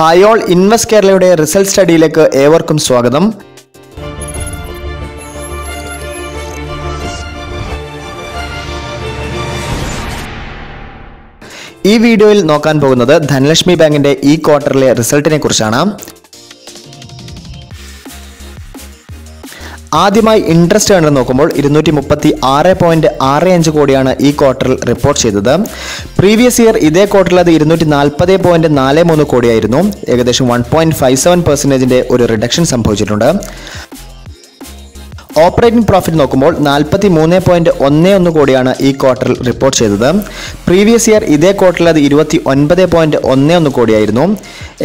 Hi all, invest കേരളയുടെ result സ്റ്റഡിയിലേക്ക് ഏവർക്കും സ്വാഗതം. ഈ വീഡിയോയിൽ നോക്കാൻ പോകുന്നത് ധനലക്ഷ്മി ബാങ്കിന്റെ ഈ ക്വാർട്ടറിലെ റിസൾട്ടിനെ കുറിച്ചാണ്. ആദ്യമായി ഇൻട്രസ്റ്റ് ഏർണർ നോക്കുമ്പോൾ 236.65 കോടിയാണ് ഈ ക്വാർട്ടറിൽ റിപ്പോർട്ട് ചെയ്തത്. പ്രീവിയസ് ഇയർ ഇതേ ക്വാർട്ടറിൽ അത് 240.43 കോടിയായിരുന്നു. ഏകദേശം 1.57% ഒരു റിഡക്ഷൻ സംഭവിച്ചിട്ടുണ്ട്. ഓപ്പറേറ്റിംഗ് പ്രോഫിറ്റ് നോക്കുമ്പോൾ 43.11 കോടിയാണ് ഈ ക്വാർട്ടറിൽ റിപ്പോർട്ട് ചെയ്തത്. പ്രീവിയസ് ഇയർ ഇതേ ക്വാർട്ടറിൽ അത് 29.11 കോടിയായിരുന്നു.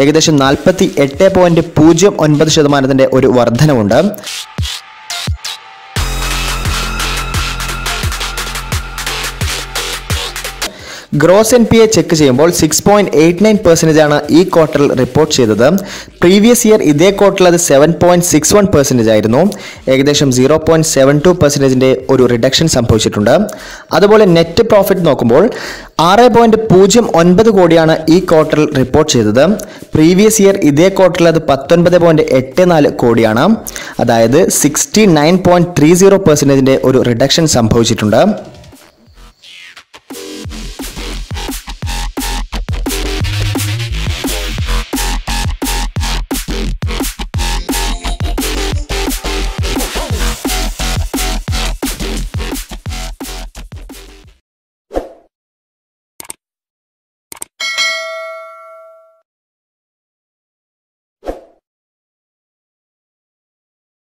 ഏകദേശം 48.09% ഒരു വർധനവുണ്ട്. ഗ്രോസ് NPA ചെക്ക് ചെയ്യുമ്പോൾ 6.89% ആണ് ഈ ക്വാർട്ടറിൽ റിപ്പോർട്ട് ചെയ്തത്. പ്രീവിയസ് ഇയർ ഇതേ ക്വാർട്ടറിൽ അത് 7.61% ആയിരുന്നു. ഏകദേശം 0.72% ഒരു റിഡക്ഷൻ സംഭവിച്ചിട്ടുണ്ട്. അതുപോലെ നെറ്റ് പ്രോഫിറ്റ് നോക്കുമ്പോൾ 6.09 കോടിയാണ് ഈ ക്വാർട്ടറിൽ റിപ്പോർട്ട് ചെയ്തത്. പ്രീവിയസ് ഇയർ ഇതേ ക്വാർട്ടറിൽ അത് 19.84 കോടിയാണ്. അതായത് 69.30% ഒരു റിഡക്ഷൻ സംഭവിച്ചിട്ടുണ്ട്.